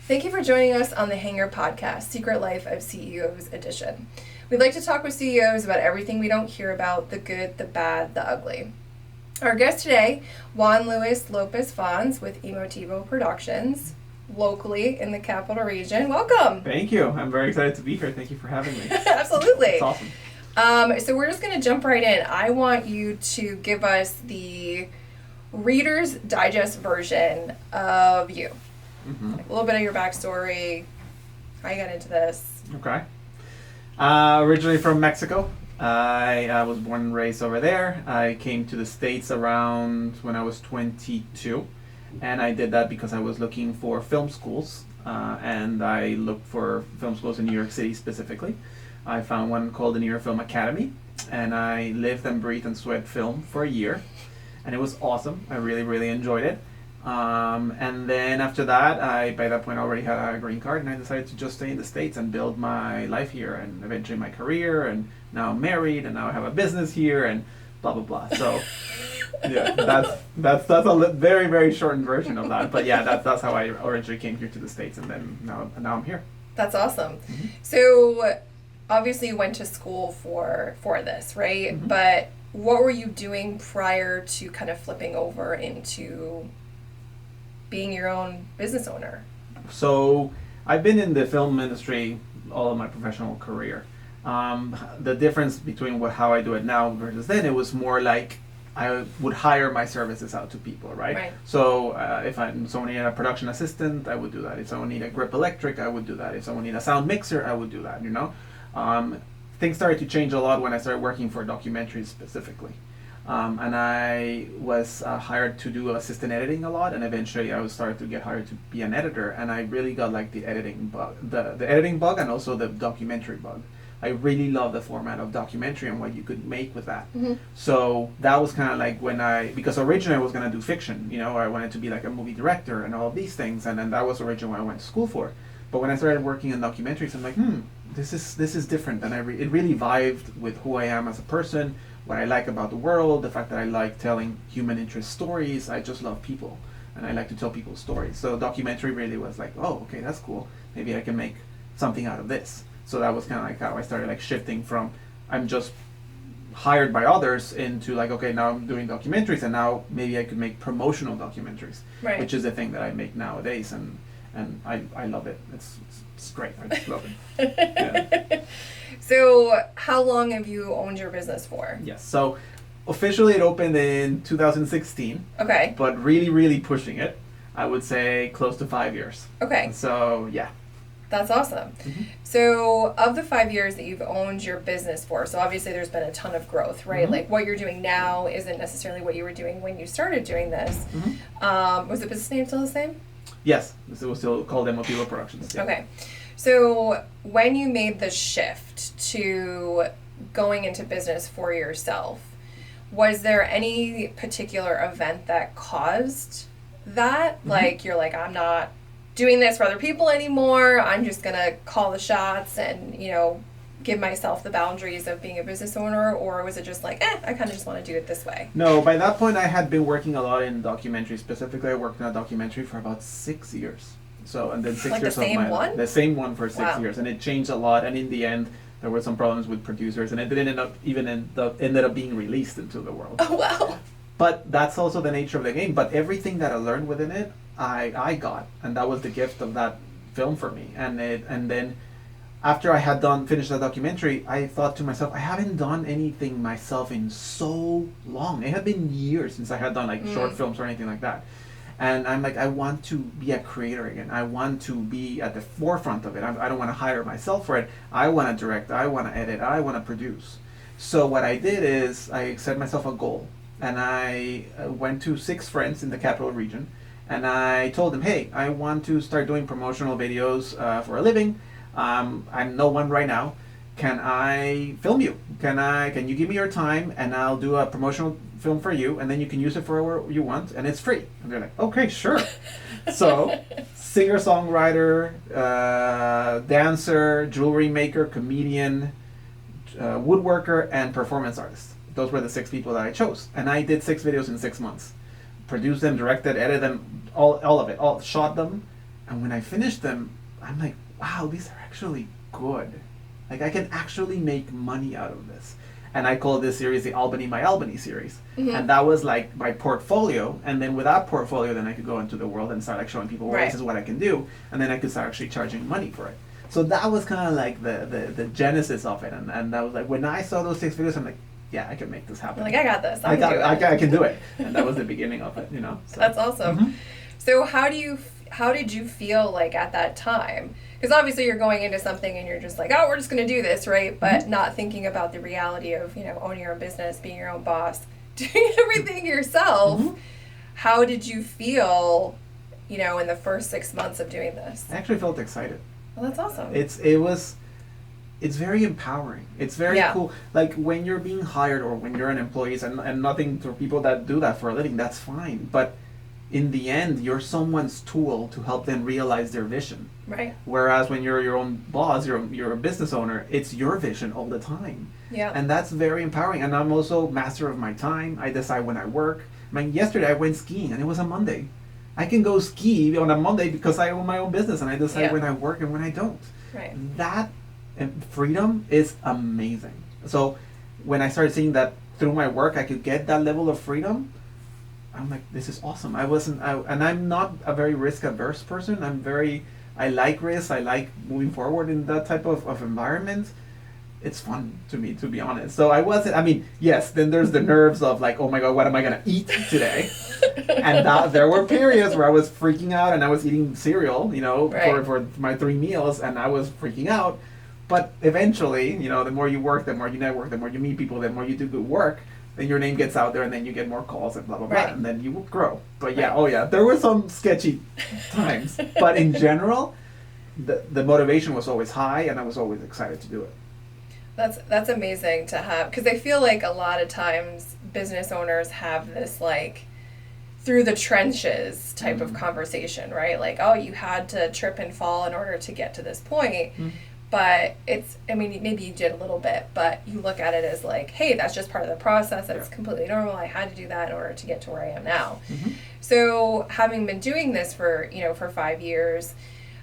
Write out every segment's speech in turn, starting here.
Thank you for joining us on the Hangr podcast, Secret Life of CEOs edition. We'd like to talk with CEOs about everything we don't hear about, the good, the bad, the ugly. Our guest today, Juan Luis López Fons with Emotivo Productions, locally in the capital region. Welcome. Thank you. I'm very excited to be here. Thank you for having me. Absolutely. It's awesome. So we're just going to jump right in. I want you to give us the Reader's Digest version of you. Like a little bit of your backstory, how you got into this. Okay. Originally from Mexico. I was born and raised over there. I came to the States around when I was 22. And I did that because I was looking for film schools. And I looked for film schools in New York City specifically. I found one called the New York Film Academy. And I lived and breathed and sweat film for a year. And it was awesome. I really, really enjoyed it. And then after that, I by that point already had a green card, and I decided to just stay in the States and build my life here, and eventually my career, and now I'm married, and now I have a business here, and blah blah blah. So yeah, that's a very very shortened version of that. But yeah, that's how I originally came here to the States, and then now I'm here. That's awesome. So obviously you went to school for this, right? But what were you doing prior to kind of flipping over into being your own business owner? So I've been in the film industry all of my professional career. The difference between how I do it now versus then, it was more like I would hire my services out to people, right? So if someone needed a production assistant, I would do that. If someone needed a grip electric, I would do that. If someone needed a sound mixer, I would do that, you know? Things started to change a lot when I started working for documentaries specifically. And I was hired to do assistant editing a lot, and eventually I was started to get hired to be an editor, and I really got like the editing bug, the editing bug, and also the documentary bug. I really love the format of documentary and what you could make with that. So that was kind of like because originally I was going to do fiction, you know, I wanted to be like a movie director and all of these things, and then that was originally what I went to school for. But when I started working in documentaries, I'm like, this is different, and it really vibed with who I am as a person, what I like about the world, the fact that I like telling human interest stories. I just love people, and I like to tell people stories. So documentary really was like, oh, okay, that's cool. Maybe I can make something out of this. So that was kind of like how I started like shifting from I'm just hired by others into like, okay, now I'm doing documentaries, and now maybe I could make promotional documentaries, which is the thing that I make nowadays, and I love it. It's great. I just love it. Yeah. So how long have you owned your business for? Yes. So officially it opened in 2016. Okay. But really, really pushing it, I would say close to 5 years. Okay. So yeah. That's awesome. So of the 5 years that you've owned your business for, so obviously there's been a ton of growth, right? Like what you're doing now isn't necessarily what you were doing when you started doing this. Was the business name still the same? Yes. It was still called Emotivo Productions. Yeah. Okay. So when you made the shift to going into business for yourself, was there any particular event that caused that? Like you're like, I'm not doing this for other people anymore. I'm just going to call the shots and, you know, give myself the boundaries of being a business owner? Or was it just like, I kind of just want to do it this way? No, by that point I had been working a lot in documentaries. Specifically, I worked in a documentary for about 6 years. So, and then 6 like years the same of my one? The same one for 6 years, and it changed a lot. And in the end, there were some problems with producers, and it didn't ended up being released into the world. Oh wow! But that's also the nature of the game. But everything that I learned within it, I got, and that was the gift of that film for me. And then after I had finished that documentary, I thought to myself, I haven't done anything myself in so long. It had been years since I had done like short films or anything like that. And I'm like, I want to be a creator again. I want to be at the forefront of it. I don't want to hire myself for it. I want to direct. I want to edit. I want to produce. So what I did is I set myself a goal. And I went to 6 friends in the capital region. And I told them, hey, I want to start doing promotional videos for a living. I'm no one right now. Can I film you? Can you give me your time, and I'll do a promotional film for you, and then you can use it for whatever you want, and it's free. And they're like, okay, sure. So singer-songwriter, dancer, jewelry maker, comedian, woodworker, and performance artist. Those were the 6 people that I chose. And I did 6 videos in 6 months. Produced them, directed, edited them, all of it. Shot them, And when I finished them, I'm like, wow, these are actually good. Like, I can actually make money out of this. And I call this series the Albany My Albany series. Mm-hmm. And that was like my portfolio. And then with that portfolio, then I could go into the world and start like showing people, well, Right. this is what I can do. And then I could start actually charging money for it. So that was kind of like the genesis of it. And that was like, when I saw those 6 videos, I'm like, yeah, I can make this happen. Like, I got this. I can do it. And that was the beginning of it, you know. So. That's awesome. Mhm. So how did you feel like at that time? Because obviously you're going into something and you're just like, oh, we're just going to do this, right? But Mm-hmm. not thinking about the reality of, owning your own business, being your own boss, doing everything yourself. Mhm. How did you feel, in the first 6 months of doing this? I actually felt excited. Well, that's awesome. It's very empowering. It's very Yeah. cool. Like when you're being hired or when you're an employee, and nothing for people that do that for a living, that's fine. But in the end, you're someone's tool to help them realize their vision. Right. Whereas when you're your own boss, you're a business owner, it's your vision all the time. Yeah. And that's very empowering. And I'm also master of my time. I decide when I work. I mean, yesterday I went skiing and it was a Monday. I can go ski on a Monday because I own my own business and I decide Yeah. when I work and when I don't. Right. That freedom is amazing. So when I started seeing that through my work I could get that level of freedom, I'm like, this is awesome. And I'm not a very risk averse person. I like risk. I like moving forward in that type of environment. It's fun to me, to be honest. So yes, then there's the nerves of like, oh my God, what am I going to eat today? And there were periods where I was freaking out and I was eating cereal, Right. for my 3 meals, and I was freaking out. But eventually, the more you work, the more you network, the more you meet people, the more you do good work, then your name gets out there and then you get more calls and blah, blah, blah, Right. and then you will grow. But yeah, Right. oh yeah, there were some sketchy times. But in general, the motivation was always high and I was always excited to do it. That's amazing to have, because I feel like a lot of times business owners have this like through the trenches type of conversation, right? Like, oh, you had to trip and fall in order to get to this point. But maybe you did a little bit, but you look at it as like, hey, that's just part of the process. That's completely normal. I had to do that in order to get to where I am now. Mm-hmm. So having been doing this for 5 years,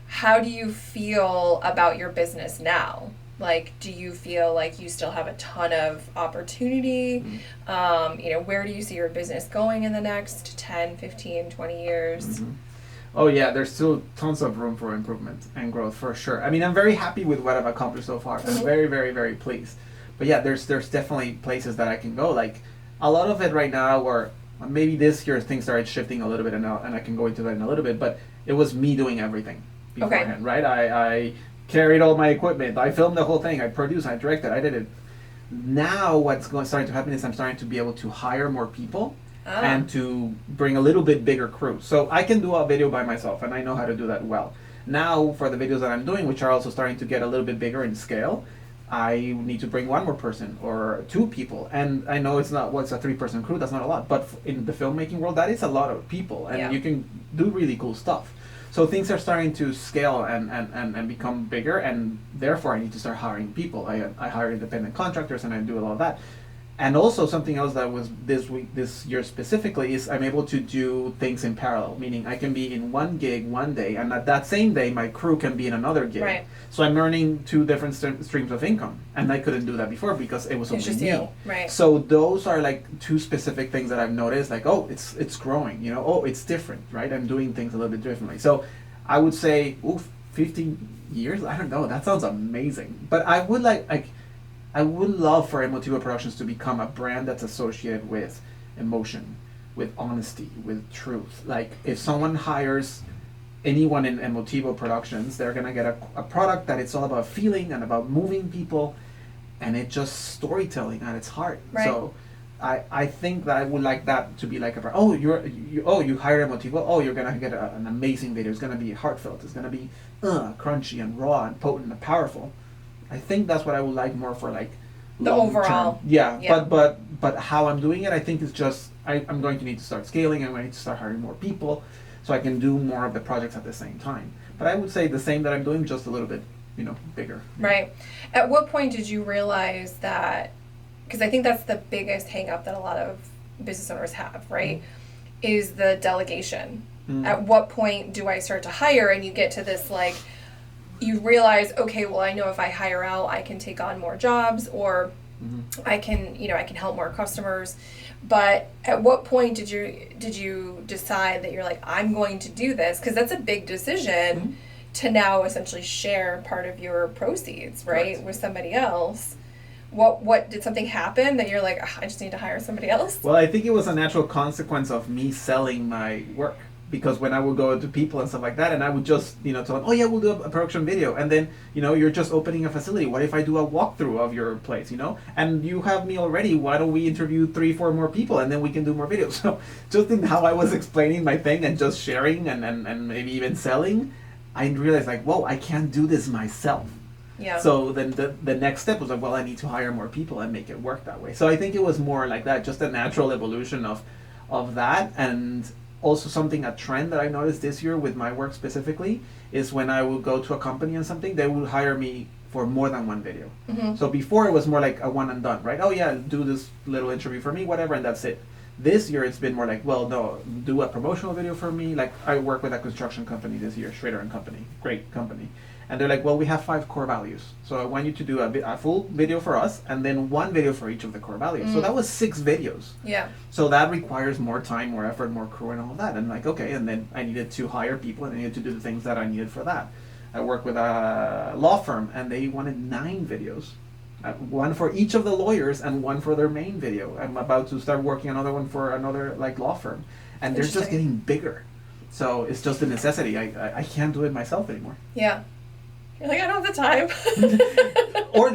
how do you feel about your business now? Like, do you feel like you still have a ton of opportunity? Where do you see your business going in the next 10, 15, 20 years? Mm-hmm. Oh yeah, there's still tons of room for improvement and growth for sure. I mean, I'm very happy with what I've accomplished so far. I'm very, very, very pleased. But yeah, there's definitely places that I can go. Like a lot of it right now, or maybe this year things started shifting a little bit, and I can go into that in a little bit. But it was me doing everything beforehand, right? I carried all my equipment. I filmed the whole thing. I produced. I directed. I did it. Now starting to happen is I'm starting to be able to hire more people. And to bring a little bit bigger crew. So I can do a video by myself, and I know how to do that well. Now, for the videos that I'm doing, which are also starting to get a little bit bigger in scale, I need to bring 1 more person or 2 people. And I know it's a 3-person crew, that's not a lot. But in the filmmaking world, that is a lot of people, and you can do really cool stuff. So things are starting to scale and become bigger, and therefore I need to start hiring people. I hire independent contractors, and I do a lot of that. And also this year specifically, is I'm able to do things in parallel, meaning I can be in one gig one day, and at that same day my crew can be in another gig. Right. So I'm earning 2 different streams of income, and I couldn't do that before because it was only just me. you. Right. So those are like 2 specific things that I've noticed, like, oh, it's growing, oh, it's different, right? I'm doing things a little bit differently. So I would say, 15 years? I don't know, that sounds amazing. But I would I would love for Emotivo Productions to become a brand that's associated with emotion, with honesty, with truth. Like, if someone hires anyone in Emotivo Productions, they're going to get a product that it's all about feeling and about moving people, and it's just storytelling at its heart. Right. So I think that I would like that to be like you hire Emotivo, you're going to get an amazing video. It's going to be heartfelt. It's going to be crunchy and raw and potent and powerful. I think that's what I would like more for, like, The long overall. term. Yeah. But how I'm doing it, I think is just I'm going to need to start scaling. I'm going to need to start hiring more people so I can do more of the projects at the same time. But I would say the same that I'm doing, just a little bit, bigger. Right. At what point did you realize that, because I think that's the biggest hang up that a lot of business owners have, right? Is the delegation. At what point do I start to hire? And you get to this, like, you realize, okay, well, I know if I hire out, I can take on more jobs, or I can, I can help more customers. But at what point did you decide that you're like, I'm going to do this? Because that's a big decision to now essentially share part of your proceeds, right, with somebody else. What did something happen that you're like, I just need to hire somebody else? Well, I think it was a natural consequence of me selling my work. Because when I would go to people and stuff like that, and I would just, tell them, oh yeah, we'll do a production video. And then, you're just opening a facility. What if I do a walkthrough of your place, And you have me already. Why don't we interview 3-4 more people and then we can do more videos? So just in how I was explaining my thing and just sharing and maybe even selling, I realized like, whoa, I can't do this myself. Yeah. So then the next step was like, well, I need to hire more people and make it work that way. So I think it was more like that, just a natural evolution of that. And also a trend that I noticed this year with my work specifically is when I would go to a company and something, they would hire me for more than one video. So before it was more like a one and done, right? Oh yeah, do this little interview for me, whatever, and that's it. This year it's been more like, well, no, do a promotional video for me. Like I work with a construction company this year, Schrader and Company, great company. And they're like, well, we have 5 core values. So I want you to do a full video for us and then 1 video for each of the core values. So that was 6 videos. Yeah. So that requires more time, more effort, more crew and all of that. And like, okay, and then I needed to hire people and I needed to do the things that I needed for that. I worked with a law firm and they wanted 9 videos. 1 for each of the lawyers and 1 for their main video. I'm about to start working another one for another like law firm. And they're just getting bigger. So it's just a necessity. I can't do it myself anymore. Yeah. You're like, I don't have the time.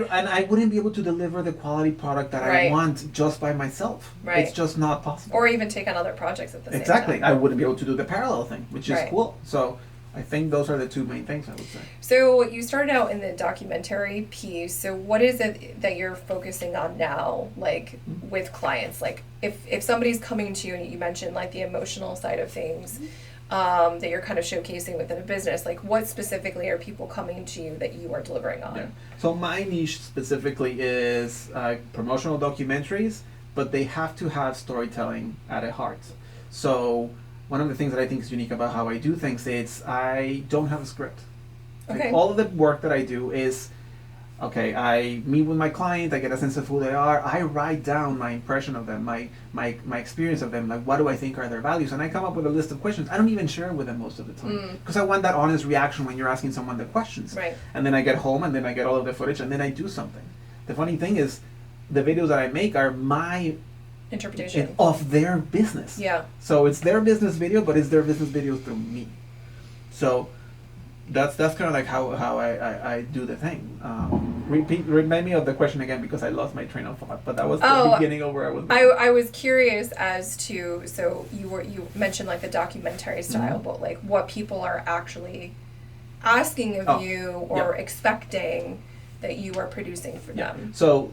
And I wouldn't be able to deliver the quality product that I want just by myself. Right. It's just not possible. Or even take on other projects at the same time. Exactly. I wouldn't be able to do the parallel thing, which is cool. So I think those are the 2 main things I would say. So you started out in the documentary piece. So what is it that you're focusing on now, like with clients? Like if somebody's coming to you and you mentioned like the emotional side of things, that you're kind of showcasing within a business, like what specifically are people coming to you that you are delivering on? Yeah. So my niche specifically is promotional documentaries, but they have to have storytelling at the heart. So one of the things that I think is unique about how I do things is I don't have a script. Okay. Like all of the work that I do is, okay, I meet with my client, I get a sense of who they are, I write down my impression of them, my experience of them, like what do I think are their values, and I come up with a list of questions. I don't even share it with them most of the time, because I want that honest reaction when you're asking someone the questions. Right. And then I get home, and then I get all of the footage, and then I do something. The funny thing is, the videos that I make are my interpretation of their business. Yeah. So it's their business video, but it's their business video through me. So that's kind of like how I do the thing. Remind me of the question again, because I lost my train of thought. But that was the beginning of where I was going. I was curious as to, so you mentioned like the documentary style, but like what people are actually asking of you or expecting that you are producing for them. So,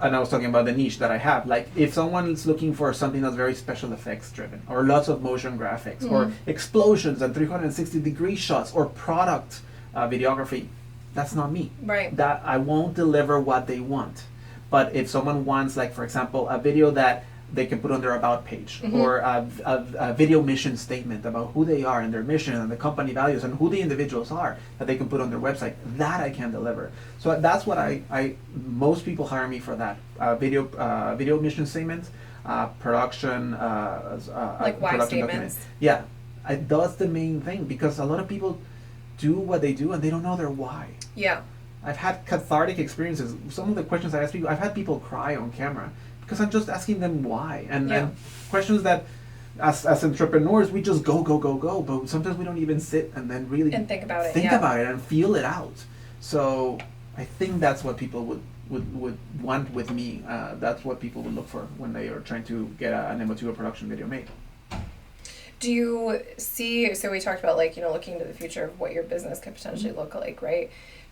and I was talking about the niche that I have. Like, if someone is looking for something that's very special effects driven, or lots of motion graphics, or explosions and 360-degree shots, or product videography, that's not me. Right. That I won't deliver what they want. But if someone wants, like, for example, a video that they can put on their about page, or a video mission statement about who they are and their mission and the company values and who the individuals are that they can put on their website, that I can deliver. So that's what I most people hire me for, that video mission statements, production, like why production statements. Yeah, that's the main thing, because a lot of people do what they do and they don't know their why. Yeah. I've had cathartic experiences. Some of the questions I ask people, I've had people cry on camera because I'm just asking them why. And questions that, as entrepreneurs, we just go, but sometimes we don't even sit and then really think about it. Think about it and feel it out. So I think that's what people would want with me. That's what people would look for when they are trying to get an Emotivo production video made. Do you see, so we talked about like, looking into the future of what your business could potentially look like, right?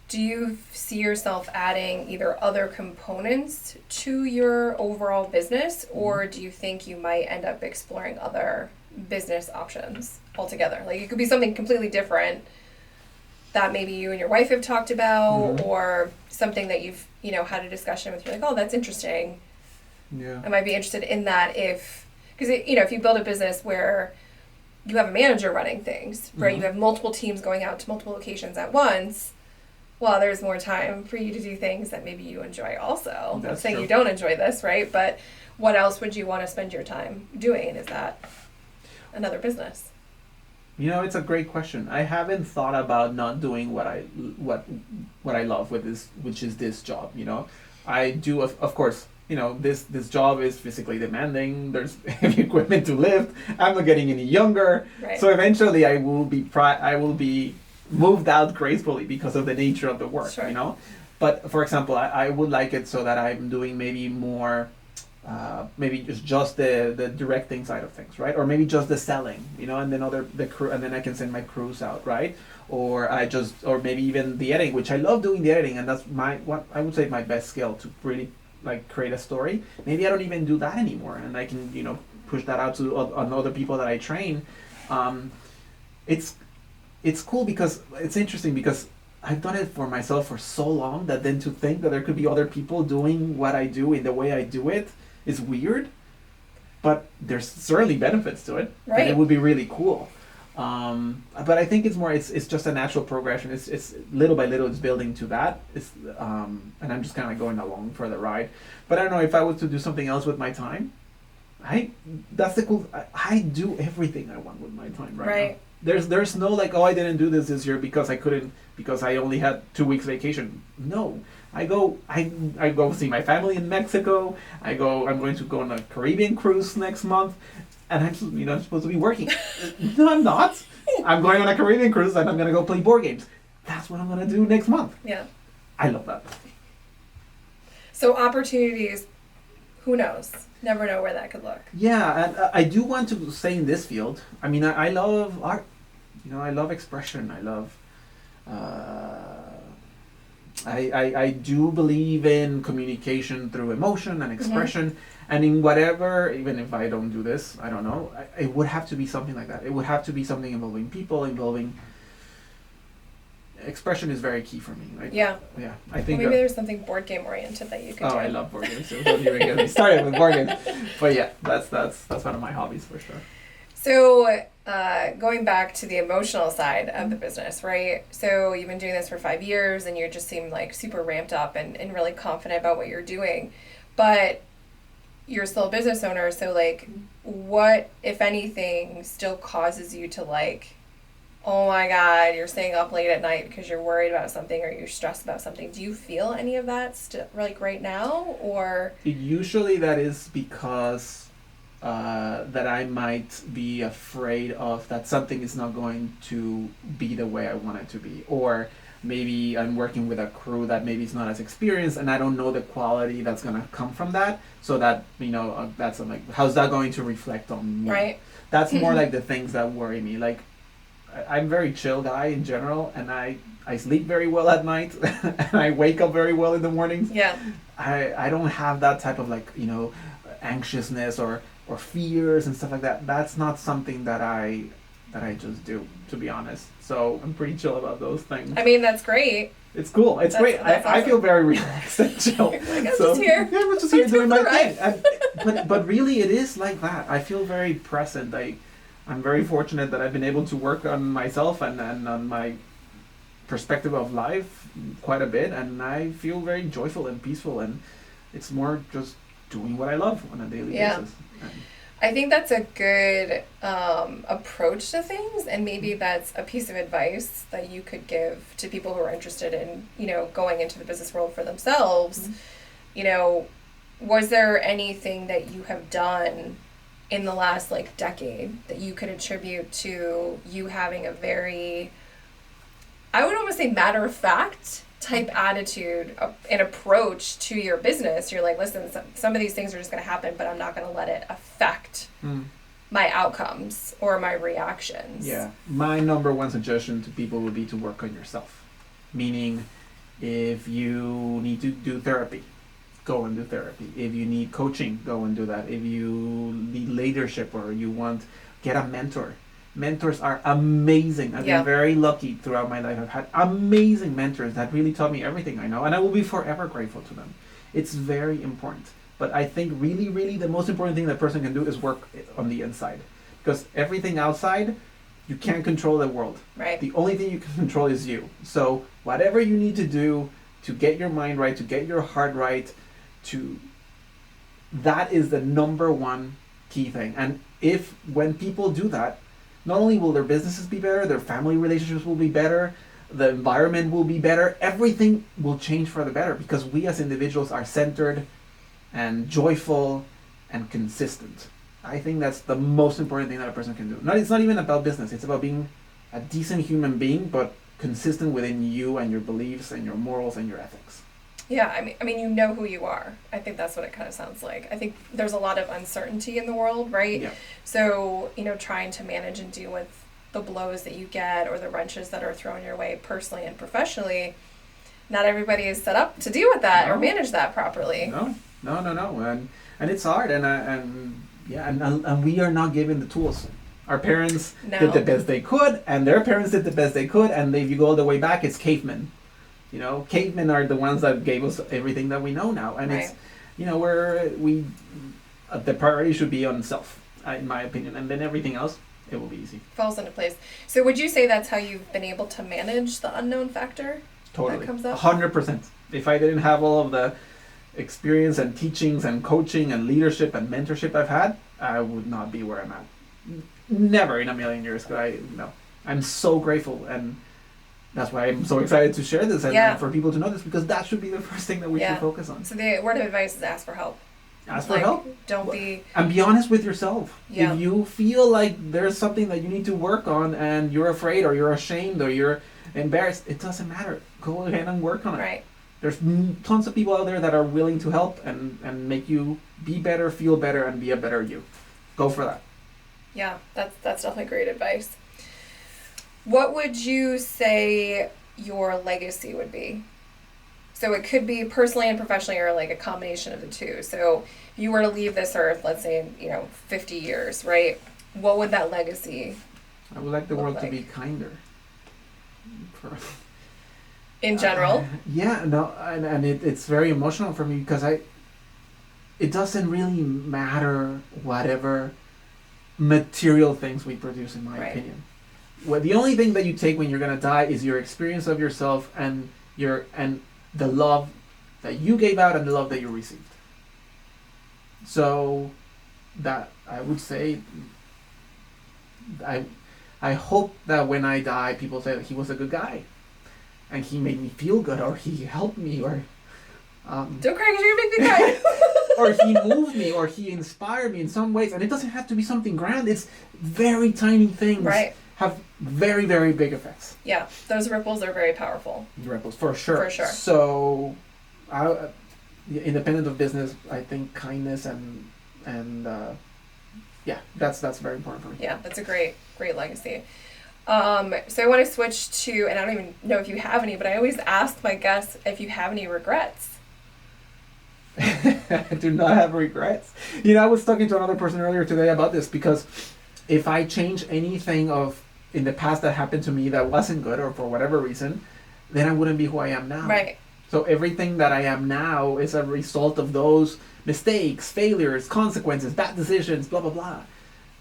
Do you see yourself adding either other components to your overall business, or do you think you might end up exploring other business options altogether? Like it could be something completely different that maybe you and your wife have talked about, or something that you've, had a discussion with, you're like, oh, that's interesting. Yeah. I might be interested in that because, if you build a business where you have a manager running things, right? Mhm. You have multiple teams going out to multiple locations at once. Well, there's more time for you to do things that maybe you enjoy also. I'm That's saying true. you don't enjoy this, right? But what else would you want to spend your time doing? Is that another business? You know, it's a great question. I haven't thought about not doing what I love with this, which is this job. You know, I do of course. You know, this job is physically demanding. There's heavy equipment to lift. I'm not getting any younger, Right. so eventually I will be moved out gracefully because of the nature of the work. Sure. You know, but for example, I would like it so that I'm doing maybe more. Maybe just the directing side of things, right? Or maybe just the selling, you know, and then the crew, and then I can send my crews out, right? Or maybe even the editing, which I love doing the editing, and that's what I would say my best skill to really like create a story. Maybe I don't even do that anymore, and I can push that out to on other people that I train. It's it's cool because it's interesting because I've done it for myself for so long that then to think that there could be other people doing what I do in the way I do it is weird, but there's certainly benefits to it. Right. And it would be really cool. But I think it's just a natural progression. It's little by little it's building to that. And I'm just kind of going along for the ride. But I don't know if I was to do something else with my time. That's the cool. I do everything I want with my time right now. There's no like, oh, I didn't do this year because I only had 2 weeks vacation. No, I go see my family in Mexico. I'm going to go on a Caribbean cruise next month, and I'm supposed to be working. No, I'm not. I'm going on a Caribbean cruise and I'm gonna go play board games. That's what I'm gonna do next month. Yeah. I love that. So opportunities, who knows? Never know where that could look. Yeah, and I do want to stay in this field. I mean, I love art. I love expression. I love. I do believe in communication through emotion and expression, and in whatever. Even if I don't do this, I don't know. It would have to be something like that. It would have to be something involving people, involving. Expression is very key for me. Right? Yeah. Yeah, I think. Well, maybe there's something board game oriented that you could do. Oh, I love board games. So don't even get me started with board games. But yeah, that's one of my hobbies for sure. So, going back to the emotional side of the business, right? So you've been doing this for 5 years and you just seem like super ramped up and really confident about what you're doing. But you're still a business owner, so like what, if anything, still causes you to like, oh my God, you're staying up late at night because you're worried about something or you're stressed about something. Do you feel any of that like right now, or? Usually that is because that I might be afraid of that something is not going to be the way I want it to be, or maybe I'm working with a crew that maybe is not as experienced and I don't know the quality that's going to come from that, so that that's like, how's that going to reflect on me? Right. That's more like the things that worry me. Like I'm a very chill guy in general, and I sleep very well at night and I wake up very well in the mornings. Yeah. I don't have that type of like anxiousness or fears and stuff like that. That's not something that I just do, to be honest. So I'm pretty chill about those things. I mean, that's great. It's cool. It's great. That's I feel awesome. very relaxed and chill. Like, I'm just here. Yeah, I'm just here doing my Right. thing. But really, it is like that. I feel very present. I'm very fortunate that I've been able to work on myself and on my perspective of life quite a bit, and I feel very joyful and peaceful, and it's more just doing what I love on a daily basis. I think that's a good approach to things, and maybe that's a piece of advice that you could give to people who are interested in, going into the business world for themselves. Was there anything that you have done in the last decade that you could attribute to you having a very, I would almost say matter of fact type attitude and approach to your business? You're like, listen, some of these things are just going to happen, but I'm not going to let it affect my outcomes or my reactions. Yeah. My number one suggestion to people would be to work on yourself. Meaning, if you need to do therapy, go and do therapy. If you need coaching, go and do that. If you need leadership or get a mentor. Mentors are amazing. I've been very lucky throughout my life. I've had amazing mentors that really taught me everything I know, and I will be forever grateful to them. It's very important. But I think really, really the most important thing that person can do is work on the inside. because everything outside, you can't control the world. Right. The only thing you can control is you. So whatever you need to do to get your mind right, to get your heart right, that is the number one key thing. And if when people do that, not only will their businesses be better, their family relationships will be better, the environment will be better, everything will change for the better, because we as individuals are centered and joyful and consistent. I think that's the most important thing that a person can do. It's not even about business, it's about being a decent human being, but consistent within you and your beliefs and your morals and your ethics. Yeah, I mean, you know who you are. I think that's what it kind of sounds like. I think there's a lot of uncertainty in the world, right? Yeah. So, trying to manage and deal with the blows that you get or the wrenches that are thrown your way personally and professionally, not everybody is set up to deal with that or manage that properly. No. And it's hard, and we are not given the tools. Our parents did the best they could, and their parents did the best they could, and if you go all the way back, it's cavemen. Cavemen are the ones that gave us everything that we know now, and right. it's, the priority should be on self, in my opinion, and then everything else, it will be easy. Falls into place. So would you say that's how you've been able to manage the unknown factor? Totally. That comes up? 100%. If I didn't have all of the experience and teachings and coaching and leadership and mentorship I've had, I would not be where I'm at. Never in a million years could I. No, I'm so grateful, and that's why I'm so excited to share this and for people to know this, because that should be the first thing that we should focus on. So the word of advice is ask for help. Ask for help. Don't be... And be honest with yourself. Yeah. If you feel like there's something that you need to work on and you're afraid or you're ashamed or you're embarrassed, it doesn't matter. Go ahead and work on it. Right. There's tons of people out there that are willing to help and make you be better, feel better, and be a better you. Go for that. Yeah, that's definitely great advice. What would you say your legacy would be? So it could be personally and professionally, or like a combination of the two. So if you were to leave this earth, let's say, 50 years, right? What would that legacy I would like the world to be kinder. In general? And it's very emotional for me, because it doesn't really matter whatever material things we produce, in my opinion. Well, the only thing that you take when you're gonna die is your experience of yourself and the love that you gave out and the love that you received. So that I would say, I hope that when I die, people say that he was a good guy and he made me feel good, or he helped me, or don't cry because you're gonna make me cry. or he moved me, or he inspired me in some ways. And it doesn't have to be something grand. It's very tiny things. Right. Have very, very big effects. Yeah, those ripples are very powerful. Ripples, for sure. For sure. So, independent of business, I think kindness and that's very important for me. Yeah, that's a great legacy. So I want to switch to, and I don't even know if you have any, but I always ask my guests if you have any regrets. I do not have regrets. I was talking to another person earlier today about this, because if I change anything in the past that happened to me that wasn't good, or for whatever reason, then I wouldn't be who I am now. Right. So everything that I am now is a result of those mistakes, failures, consequences, bad decisions, blah, blah, blah.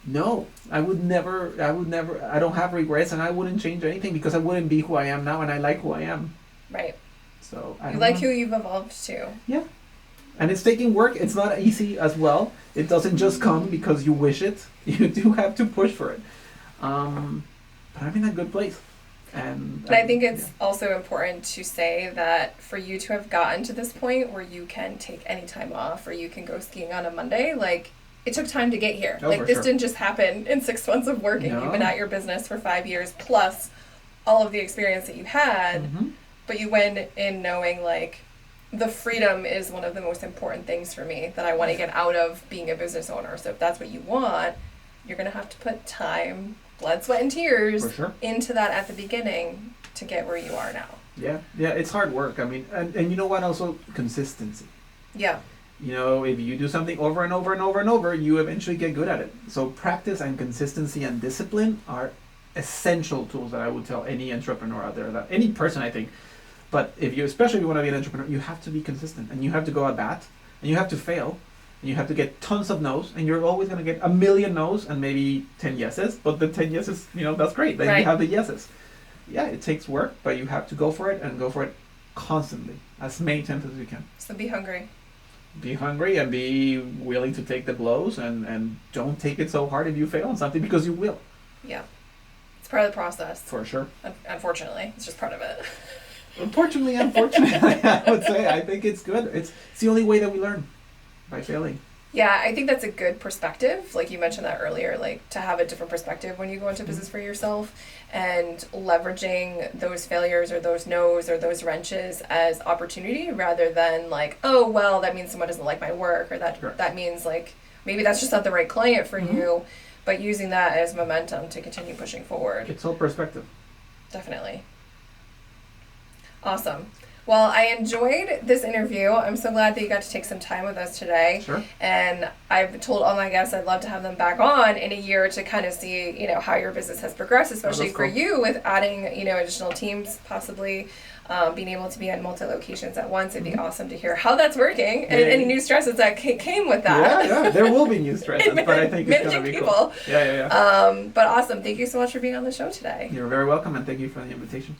No, I would never, I don't have regrets, and I wouldn't change anything, because I wouldn't be who I am now, and I like who I am. Right. So you like who you've evolved to. Yeah. And it's taking work. It's not easy as well. It doesn't just come because you wish it. You do have to push for it. But I'm in a good place. And I think it's also important to say that for you to have gotten to this point where you can take any time off, or you can go skiing on a Monday, like, it took time to get here. This didn't just happen in 6 months of working. No. You've been at your business for 5 years, plus all of the experience that you had. Mm-hmm. But you went in knowing, like, the freedom is one of the most important things for me that I want to get out of being a business owner. So if that's what you want, you're going to have to put time, blood, sweat, and tears into that at the beginning to get where you are now. Yeah, it's hard work. I mean, and you know what? Also, consistency. Yeah. If you do something over and over and over and over, you eventually get good at it. So practice and consistency and discipline are essential tools that I would tell any entrepreneur out there, that any person, I think. But especially if you want to be an entrepreneur, you have to be consistent, and you have to go at bat, and you have to fail, and You have to get tons of no's, and you're always going to get a million no's and maybe 10 yeses. But the 10 yeses, that's great. Then you have the yeses. Yeah, it takes work, but you have to go for it and go for it constantly, as many times as you can. So be hungry. Be hungry and be willing to take the blows, and don't take it so hard if you fail on something, because you will. Yeah. It's part of the process. For sure. Unfortunately, it's just part of it. Unfortunately, I would say. I think it's good. It's the only way that we learn, by failing. Yeah, I think that's a good perspective. Like you mentioned that earlier, like to have a different perspective when you go into business for yourself, and leveraging those failures or those no's or those wrenches as opportunity, rather than like, oh, well, that means someone doesn't like my work, or that means like maybe that's just not the right client for you, but using that as momentum to continue pushing forward. It's all perspective. Definitely. Awesome. Well, I enjoyed this interview. I'm so glad that you got to take some time with us today. Sure. And I've told all my guests I'd love to have them back on in a year to kind of see, how your business has progressed, especially for you with adding, additional teams, possibly being able to be on multi-locations at once. It'd be awesome to hear how that's working and any new stresses that came with that. Yeah, there will be new stresses, but I think it's going to be people. Cool. Yeah. But awesome. Thank you so much for being on the show today. You're very welcome, and thank you for the invitation.